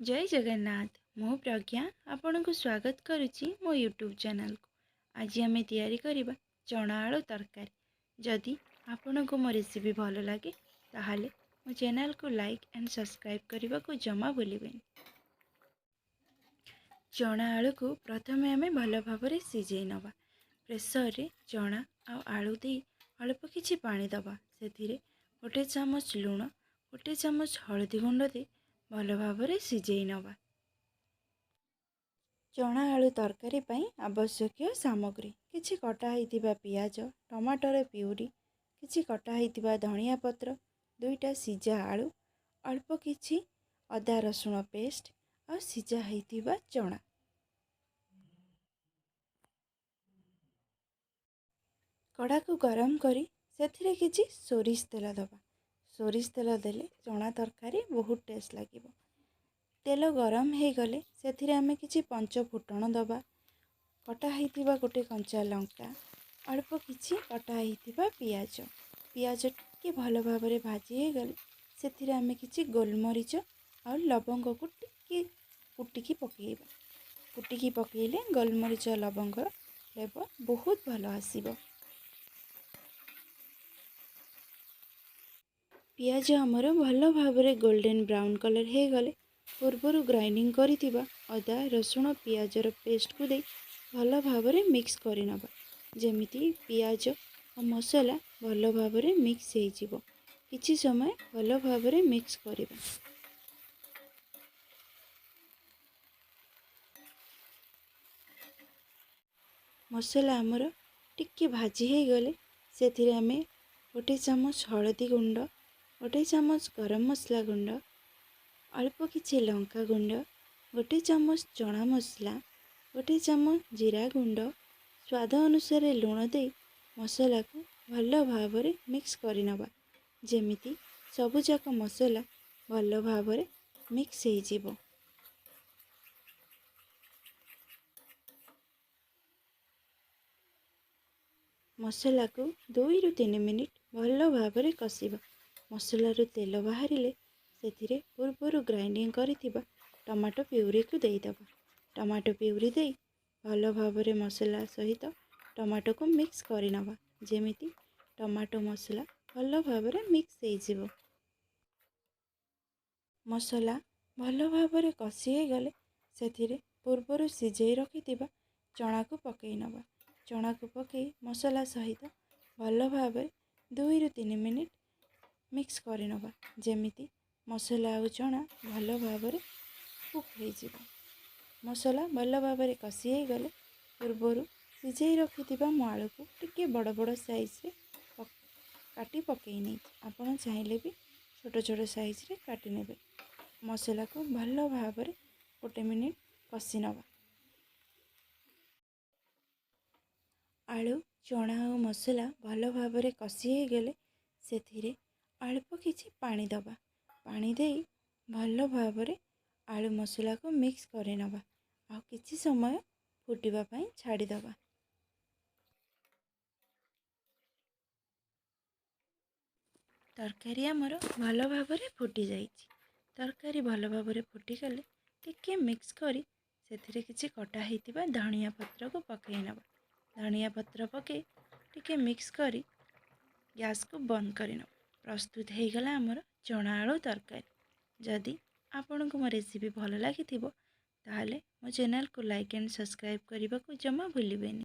जय जगन्नाथ। मु प्रज्ञा आपण को स्वागत करुच्ची मो यूट्यूब चैनल को। आज आम तैयारी करवा चना आलू तरकारी। जदि आपण को मो रेसिपी भल लगे ताहले मो चैनल को लाइक एंड सब्सक्राइब करने को जमा भूलें। चना आलू को प्रथम आम भल भाव सिझे नवा। प्रेसर रे चना आ आलू दे अल्प किछि पानी दबा। से गोटे चामच लुण गोटे चामच हलदी गुंड दे भल भाव सिझे नवा। चना आलू तरकारी पाई आवश्यक सामग्री किछि कटा होइतिबा पियाज टमाटर प्यूरी किछि कटा होइतिबा धनिया पत्र दुईटा सिझा आलू अल्प किछि अदा रसुण पेस्ट और सिझा होइतिबा चना। कड़ा को गरम करी सेथिरे किछि सोरिष तेल दबा। सोरिष तेल देले चना तरकारी बहुत टेस्ट लागिबो। तेल गरम हो गले से आम कि पंच फुटण दबा। कटा होइतिबा गोटे कंचा लंका अल्प किछि कटा होइतिबा पियाज पियाज टिके भल भाव भाजी गले से आम कि गोलमरीच और लवंग को टिके कुटिकी पकेइबा। कुटिकी पकेइले गोलमरीच लवंग फ्लेवर बहुत भल आसीबो। पियाज हमर भल भाव गोल्डन ब्राउन कलर हो गले पूर्वर ग्राइंडिंग करिथिबा अदा रसुण पियाजर पेस्ट को दे भल भाव मिक्स करनबा। जेमिति पियाज और मसला भल भाव मिक्स हो किछि समय भल भाव मिक्स करिबा। मसला आमर टिके भाजी हो गले से आमे गोटे चामच हलदी गुंड गोटे चामच गरम मसला गुंड अल्प किछि लंका गुंड गोटे चामच चना मसला गोटे चामच जीरा गुंड स्वाद अनुसार लुण दे मसला को भल भाव मिक्स करनबा। जेमिति सबुजाक मसला भल भाव मिक्स हो। मसला को 2 ରୁ 3 मिनिट भल भाव कषिबा। मसलारू तेल बाहरिले से पूर्वर ग्राइंडिंग करिथिबा टमाटो प्यूरी को देदबा। टमाटो प्यूरी दे भल भाव मसला सहित टमाटो को मिक्स करनबा। जेमिति टमाटो मसला भल भाव मिक्स हो। मसला भल भाव कषि हो गले से पूर्वर सिझे रखिथिबा चना को पकई नबा। चना को पकई मसला सहित भल भाव 2 ରୁ 3 मिनिट मिक्स करनबा। जेमिति मसला और चना भल भाव कुक हो। मसला भल भाव कषि हो गले पूर्वर सिझे रखिथिबा आलू को टिके बड़ बड़ साइज रे काटी पकई नहीं। आपण चाहिले भी छोट छोट साइज रे काटी नेबे। मसला को भल भाव गोटे मिनिट कषि नबा। आलू चना और मसला भल भाव कषि हो गले से अल्प किछि पानी दबा। पानी दे भल भाव आलू मसला को मिक्स करनबा आ किछि समय फुटिबा पई छाड़ी दबा। तरकारी आमर भल भाव फुटी जाइछि। तरकारी भल भाव फुटी गले टिके मिक्स करी सेथिरे किछि कटा होइतिबा धनिया पत्र को पकई नबा। धनिया पत्र पके टिके मिक्स करी गैस को बंद करनबा। प्रस्तुत हो गला आमर चना आलू तरकारी। जदि आपण को मो रेसिपी भल लगी ताहले मो चैनल को लाइक एंड सब्सक्राइब करने को जमा भूलिबेनी।